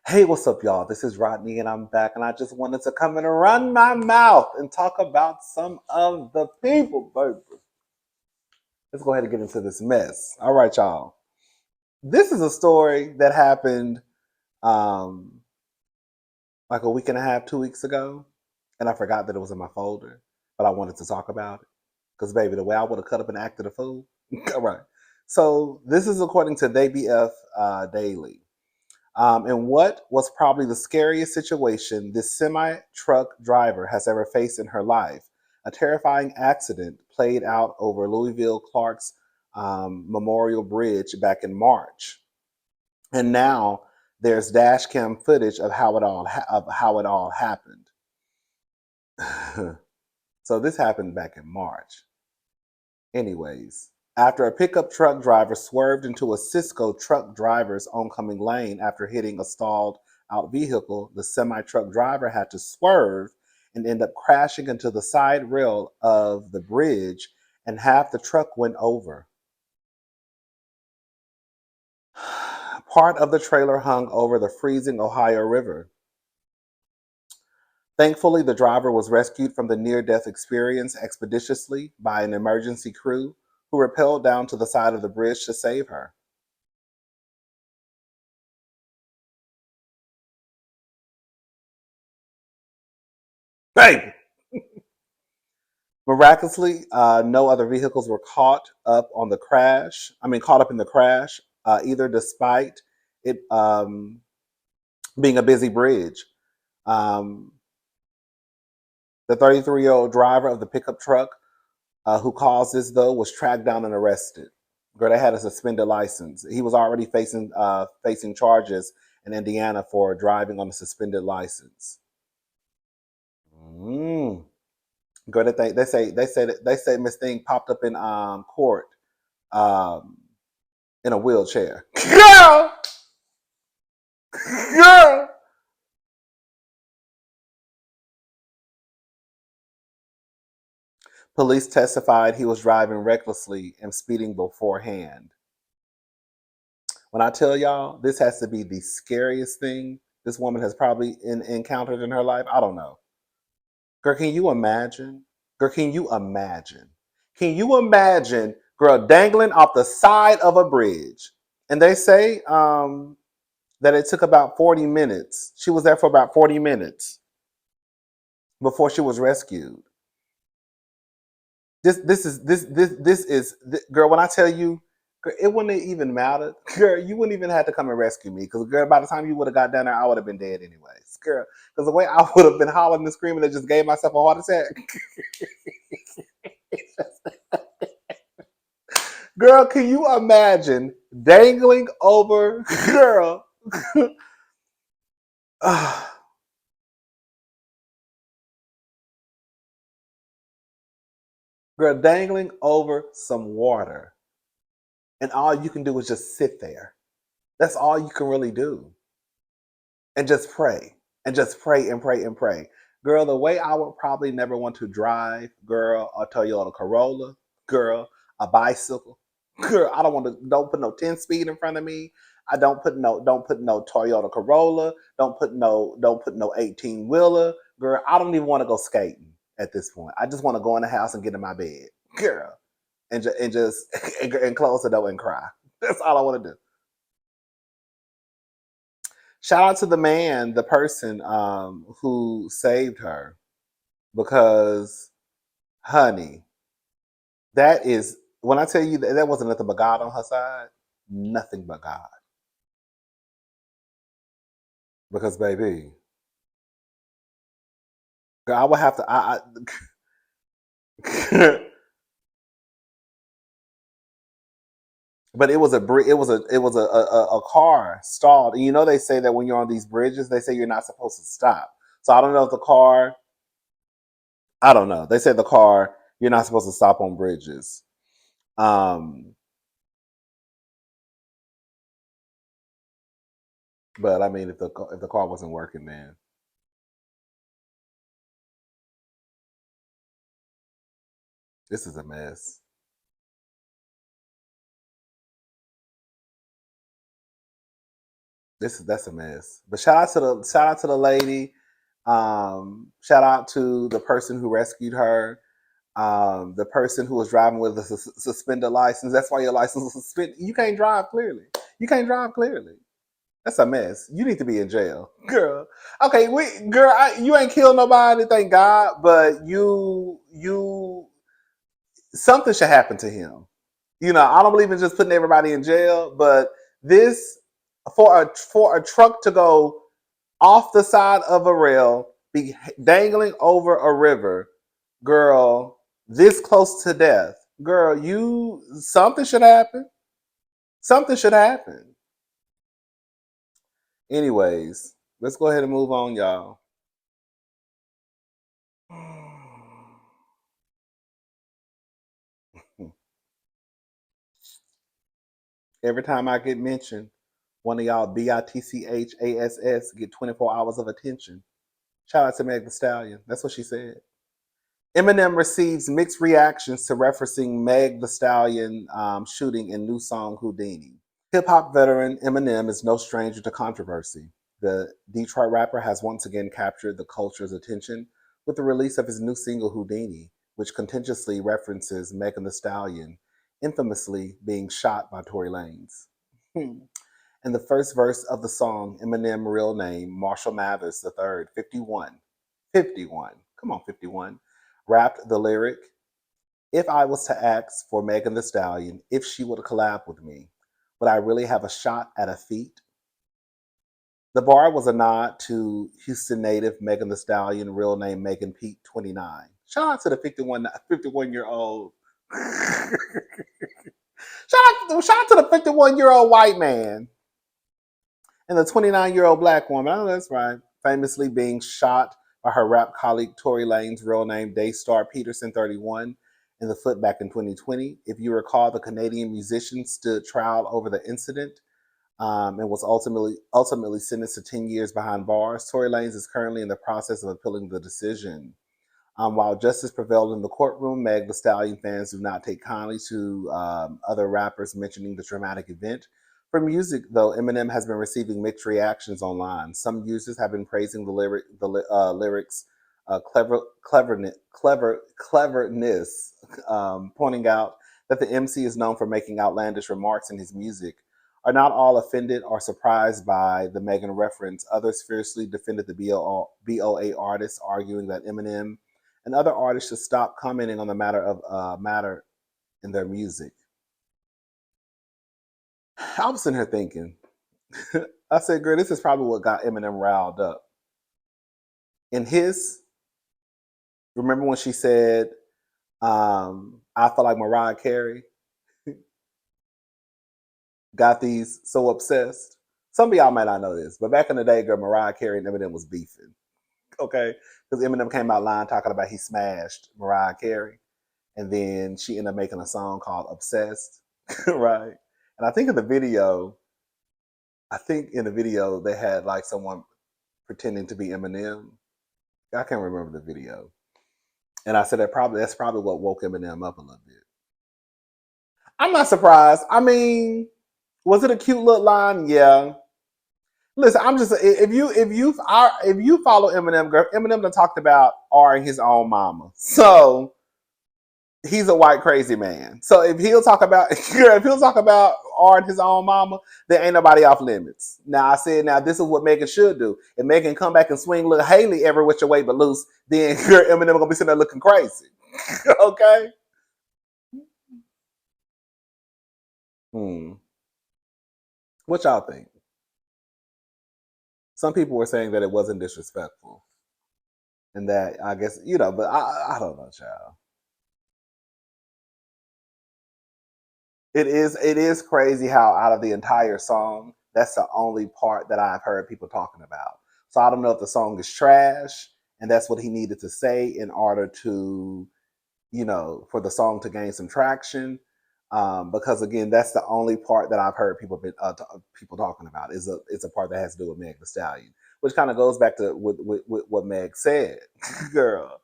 Hey, what's up, y'all? This is Rodney, and I'm back, and I just wanted to come and run my mouth and talk about some of the people, baby. Let's go ahead and get into this mess. All right, y'all. This is a story that happened um, like a week and a half, 2 weeks ago, and I forgot that it was in my folder, but I wanted to talk about it because, baby, the way I would have cut up and acted a fool. All right. So this is according to DBF Daily. And what was probably the scariest situation this semi truck driver has ever faced in her life? A terrifying accident played out over Louisville Clark's Memorial Bridge back in March, and now there's dash cam footage of how it all happened. So this happened back in March. Anyways, after a pickup truck driver swerved into a Sysco truck driver's oncoming lane after hitting a stalled out vehicle, the semi truck driver had to swerve and end up crashing into the side rail of the bridge, and half the truck went over. Part of the trailer hung over the freezing Ohio River. Thankfully, the driver was rescued from the near death experience expeditiously by an emergency crew who rappelled down to the side of the bridge to save her. Baby! Miraculously, no other vehicles were caught up on the crash. I mean, caught up in the crash, either, despite it being a busy bridge. Um, the 33-year-old driver of the pickup truck who caused this, though, was tracked down and arrested. Girl, they had a suspended license. He was already facing charges in Indiana for driving on a suspended license. Mm. Girl, they say Miss Thing popped up in court um, in a wheelchair. Girl, girl. Police testified he was driving recklessly and speeding beforehand. When I tell y'all, this has to be the scariest thing this woman has probably encountered in her life. I don't know. Girl, can you imagine? Girl, can you imagine? Can you imagine, girl, dangling off the side of a bridge? And they say that it took about 40 minutes. She was there for about 40 minutes before she was rescued. This is girl. When I tell you, girl, it wouldn't even matter, girl. You wouldn't even have to come and rescue me, because, girl, by the time you would have got down there, I would have been dead anyways, girl. Because the way I would have been hollering and screaming, and just gave myself a heart attack. Girl, can you imagine dangling over, girl? Girl, dangling over some water, and all you can do is just sit there. That's all you can really do, and just pray, and just pray and pray and pray. Girl, the way I would probably never want to drive, girl, a Toyota Corolla, girl, a bicycle, girl. I don't want to. Don't put no 10 speed in front of me. I don't put no Toyota Corolla. Don't put no 18 wheeler, girl. I don't even want to go skating at this point. I just want to go in the house and get in my bed, girl, and just and close the door and cry. That's all I want to do. Shout out to the man, the person who saved her, because, honey, that is, when I tell you that, that wasn't nothing but God on her side, nothing but God. Because, baby, girl, I would have to. But it was a car stalled. And you know they say that when you're on these bridges, they say you're not supposed to stop. So I don't know if the car. I don't know. They said the car, you're not supposed to stop on bridges. Um, but I mean, if the car wasn't working, then this is a mess. That's a mess. But shout out to the lady. Shout out to the person who rescued her. The person who was driving with a suspended license. That's why your license was suspended. You can't drive clearly. You can't drive clearly. That's a mess. You need to be in jail, girl. Okay, girl, you ain't killed nobody, thank God. But something should happen to him. You know, I don't believe in just putting everybody in jail, but this for a truck to go off the side of a rail, be dangling over a river, girl, this close to death, girl, something should happen. Something should happen. Anyways, let's go ahead and move on, y'all. Every time I get mentioned, one of y'all BITCHASS get 24 hours of attention. Shout out to Meg Thee Stallion. That's what she said. Eminem receives mixed reactions to referencing Meg Thee Stallion shooting in new song Houdini. Hip hop veteran Eminem is no stranger to controversy. The Detroit rapper has once again captured the culture's attention with the release of his new single Houdini, which contentiously references Megan Thee Stallion, infamously being shot by Tory Lanez. In the first verse of the song, Eminem, real name Marshall Mathers III, 51, come on, 51, rapped the lyric, "If I was to ask for Megan Thee Stallion if she would collab with me, would I really have a shot at a feat?" The bar was a nod to Houston native Megan Thee Stallion, real name Megan Pete 29. Shout out to the 51-year-old. shout out to the 51-year-old white man and the 29-year-old black woman. Oh, that's right. Famously being shot by her rap colleague Tory Lanez, real name Daystar Peterson 31, in the foot back in 2020. If you recall, the Canadian musician stood trial over the incident and was ultimately sentenced to 10 years behind bars. Tory Lanez is currently in the process of appealing the decision. While justice prevailed in the courtroom, Meg Thee Stallion fans do not take kindly to other rappers mentioning the traumatic event. For music, though, Eminem has been receiving mixed reactions online. Some users have been praising the lyrics' cleverness, pointing out that the MC is known for making outlandish remarks in his music. Are not all offended or surprised by the Megan reference. Others fiercely defended the BOA artist, arguing that Eminem and other artists should stop commenting on the matter in their music. I was sitting here thinking, I said, girl, this is probably what got Eminem riled up. In his, remember when she said, I feel like Mariah Carey got these so obsessed? Some of y'all might not know this, but back in the day, girl, Mariah Carey and Eminem was beefing. Okay? Because Eminem came out lying talking about he smashed Mariah Carey. And then she ended up making a song called Obsessed, right? And I think in the video they had like someone pretending to be Eminem. I can't remember the video. And I said that's probably what woke Eminem up a little bit. I'm not surprised. I mean, was it a cute little line? Yeah. Listen, I'm just if you follow Eminem, girl, Eminem done talked about R and his own mama. So he's a white crazy man. So if he'll talk about R and his own mama, there ain't nobody off limits. Now I said, now this is what Megan should do. If Megan come back and swing little Haley every which way but loose, then Eminem gonna be sitting there looking crazy. Okay. What y'all think? Some people were saying that it wasn't disrespectful, and that I guess but I don't know, child. It is crazy how out of the entire song, that's the only part that I've heard people talking about. So I don't know if the song is trash and that's what he needed to say in order to, for the song to gain some traction. Because again, that's the only part that I've heard people talking about is a part that has to do with Meg Thee Stallion, which kind of goes back to what Meg said, girl.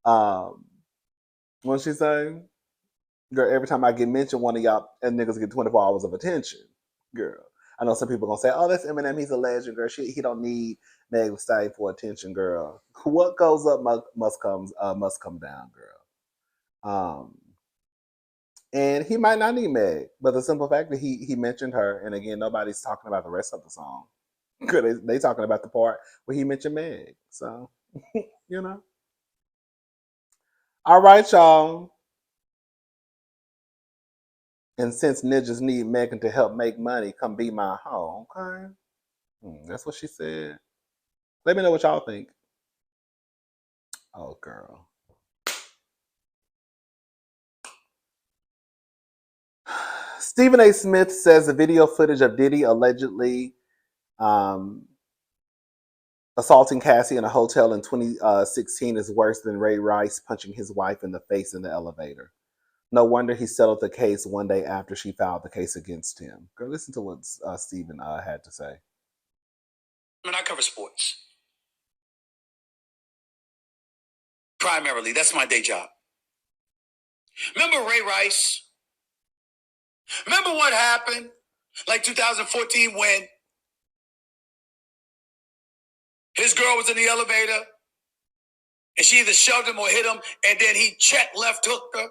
What she say? Girl, every time I get mentioned, one of y'all and niggas get 24 hours of attention. Girl. I know some people gonna say, "Oh, that's Eminem. He's a legend, girl. He don't need Meg Thee Stallion for attention, girl. What goes up must come down, girl." And he might not need Meg, but the simple fact that he mentioned her, and again, nobody's talking about the rest of the song. They talking about the part where he mentioned Meg. So, you know. All right, y'all. And since ninjas need Megan to help make money, come be my hoe. Okay. That's what she said. Let me know what y'all think. Oh, girl. Stephen A. Smith says the video footage of Diddy allegedly assaulting Cassie in a hotel in 2016 is worse than Ray Rice punching his wife in the face in the elevator. No wonder he settled the case one day after she filed the case against him. Girl, listen to what Stephen had to say. I cover sports. Primarily, that's my day job. Remember Ray Rice? Remember what happened? Like 2014 when his girl was in the elevator and she either shoved him or hit him, and then he check left hooked her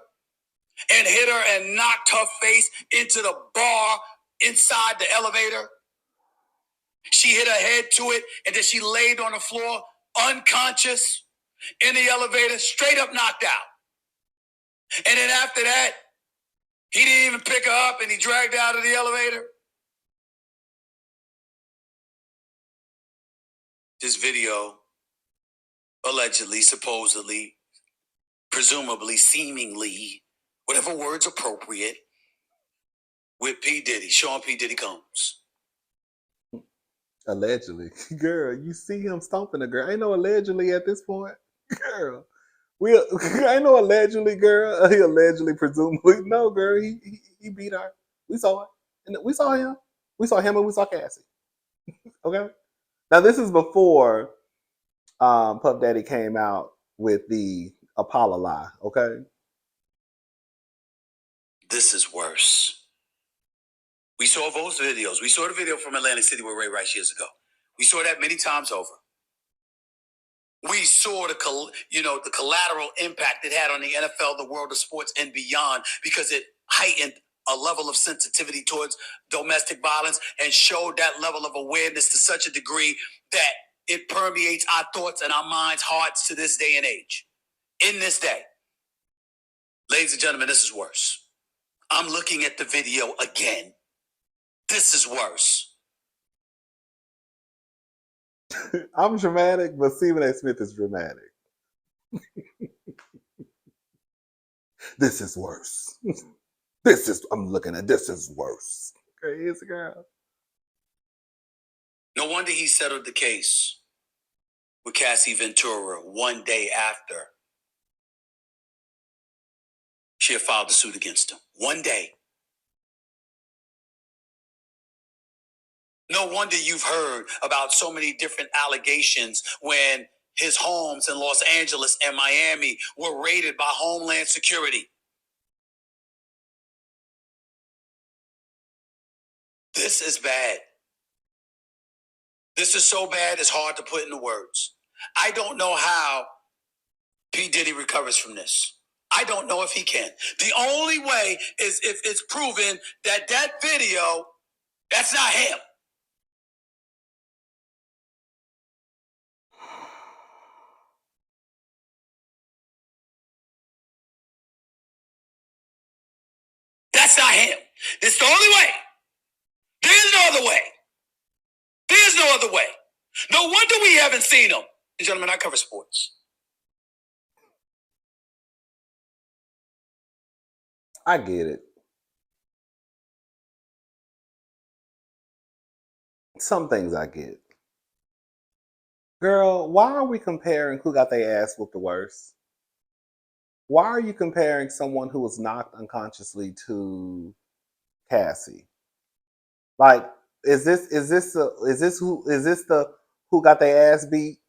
and hit her and knocked her face into the bar inside the elevator. She hit her head to it, and then she laid on the floor unconscious in the elevator, straight up knocked out. And then after that, he didn't even pick her up, and he dragged her out of the elevator. This video, allegedly, supposedly, presumably, seemingly, whatever word's appropriate, with P. Diddy, Sean P. Diddy Combs. Allegedly. Girl, you see him stomping a girl. Ain't no allegedly at this point. Girl. Ain't no allegedly, girl. He allegedly, presumably. No, girl, he beat her. We saw it. And we saw him. We saw him and we saw Cassie. Okay? Now, this is before Puff Daddy came out with the Apollo lie, okay? This is worse. We saw those videos. We saw the video from Atlantic City with Ray Rice years ago. We saw that many times over. We saw the collateral impact it had on the NFL, the world of sports, and beyond, because it heightened a level of sensitivity towards domestic violence and showed that level of awareness to such a degree that it permeates our thoughts and our minds, hearts to this day and age. In this day, ladies and gentlemen, this is worse. I'm looking at the video again. This is worse. I'm dramatic, but Stephen A. Smith is dramatic. This is worse. I'm looking at this is worse. Crazy girl. No wonder he settled the case with Cassie Ventura one day after she had filed the suit against him. One day. No wonder you've heard about so many different allegations when his homes in Los Angeles and Miami were raided by Homeland Security. This is bad. This is so bad, it's hard to put into words. I don't know how P. Diddy recovers from this. I don't know if he can. The only way is if it's proven that video, that's not him. That's not him. It's the only way. There's no other way. There's no other way. No wonder we haven't seen him. Gentlemen, I cover sports. I get it. Some things I get. Girl, why are we comparing who got their ass whooped the worst? Why are you comparing someone who was knocked unconsciously to Cassie? Like, is this the who got their ass beat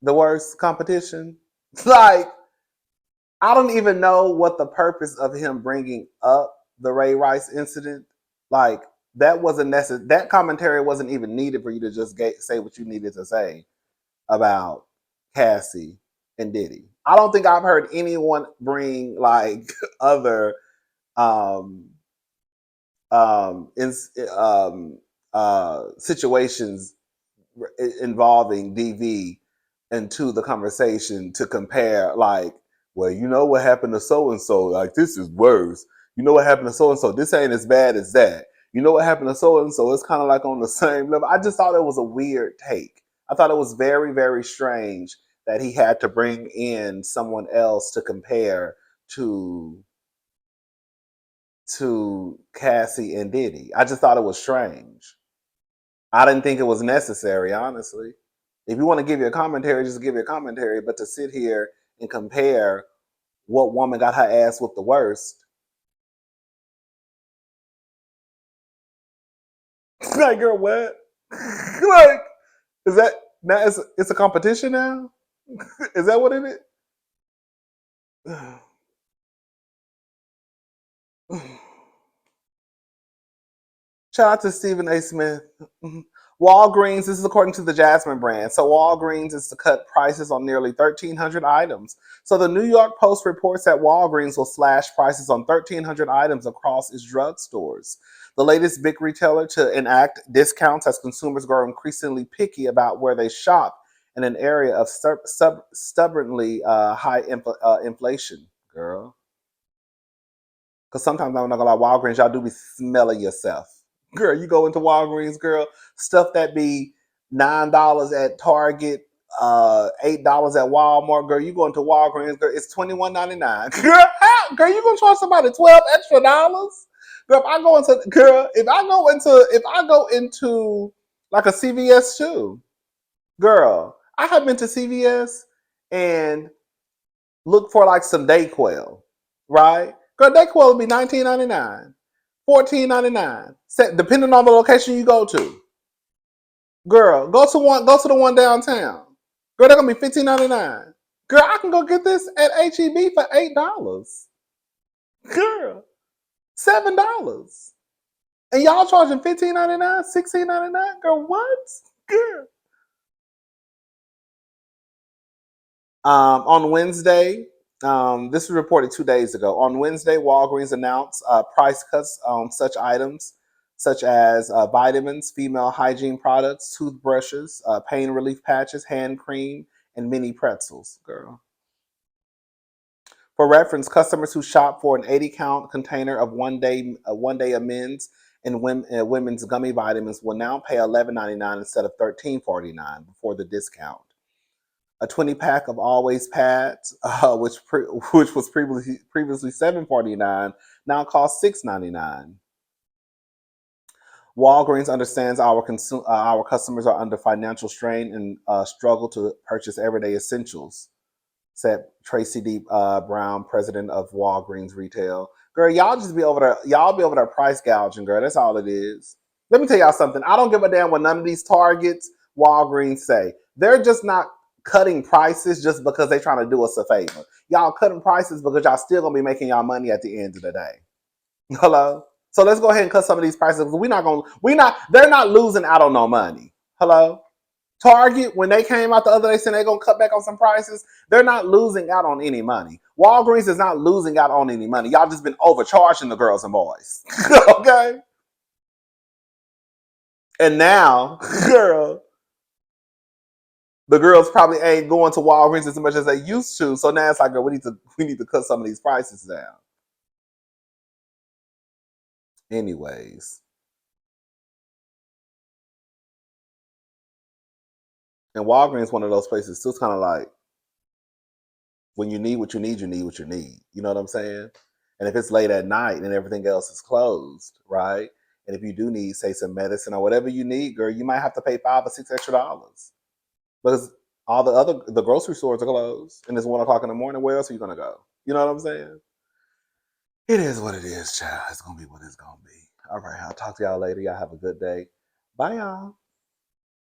the worst competition? Like, I don't even know what the purpose of him bringing up the Ray Rice incident. Like, that wasn't necessary. That commentary wasn't even needed for you to just say what you needed to say about Cassie and Diddy. I don't think I've heard anyone bring like other um in situations involving DV into the conversation to compare, like, well, you know what happened to so and so, like this is worse. You know what happened to so and so, this ain't as bad as that. You know what happened to so and so, it's kind of like on the same level. I just thought it was a weird take. I thought it was very, very strange that he had to bring in someone else to compare to Cassie and Diddy. I just thought it was strange. I didn't think it was necessary, honestly. If you want to give you a commentary, just give you a commentary. But to sit here and compare what woman got her ass with the worst, like, girl, what? Like, is that now? It's a competition now. Is that what it is? Shout out to Stephen A. Smith. Walgreens, this is according to the Jasmine brand. So Walgreens is to cut prices on nearly 1,300 items. So the New York Post reports that Walgreens will slash prices on 1,300 items across its drugstores. The latest big retailer to enact discounts as consumers grow increasingly picky about where they shop in an area of stubbornly high inflation, girl. Because sometimes I'm not gonna lie, Walgreens, y'all do be smelling yourself. Girl, you go into Walgreens, girl, stuff that be $9 at Target, $8 at Walmart, girl. You go into Walgreens, girl, it's $21.99. Girl, how? Girl, you gonna charge somebody $12 extra dollars? Girl, if I go into like a CVS too, girl, I have been to CVS and look for like some Dayquil, right? Girl, Dayquil will be $19.99, $14.99, depending on the location you go to. Girl, go to the one downtown. Girl, they're gonna be $15.99. Girl, I can go get this at HEB for $8. Girl, $7. And y'all charging $15.99, $16.99? Girl, what? Girl. On Wednesday, this was reported 2 days ago. On Wednesday, Walgreens announced price cuts on such items such as vitamins, female hygiene products, toothbrushes, pain relief patches, hand cream, and mini pretzels. Girl. For reference, customers who shop for an 80-count container of one day amends and women's gummy vitamins will now pay $11.99 instead of $13.49 before the discount. A 20-pack of Always pads, which was previously $7.49, now costs $6.99. Walgreens understands our customers are under financial strain and struggle to purchase everyday essentials, said Tracy D. Brown, president of Walgreens Retail. Girl, y'all just be over there. Y'all be over there price gouging, girl. That's all it is. Let me tell y'all something. I don't give a damn what none of these Targets, Walgreens say. They're just not cutting prices just because they're trying to do us a favor. Y'all cutting prices because y'all still gonna be making y'all money at the end of the day. Hello? So let's go ahead and cut some of these prices because they're not losing out on no money. Hello? Target, when they came out the other day saying they're going to cut back on some prices, they're not losing out on any money. Walgreens is not losing out on any money. Y'all just been overcharging the girls and boys. Okay? And now, girl, the girls probably ain't going to Walgreens as much as they used to. So now it's like, girl, we need to cut some of these prices down. Anyways. And Walgreens, one of those places, still kind of like, when you need what you need, you need what you need. You know what I'm saying? And if it's late at night and everything else is closed, right? And if you do need, say, some medicine or whatever you need, girl, you might have to pay $5 or $6 extra because all the grocery stores are closed and it's 1 o'clock in the morning. Where else are you gonna go? You know what I'm saying? It is what it is, child. It's gonna be what it's gonna be. All right, I'll talk to y'all later. Y'all have a good day. Bye, y'all.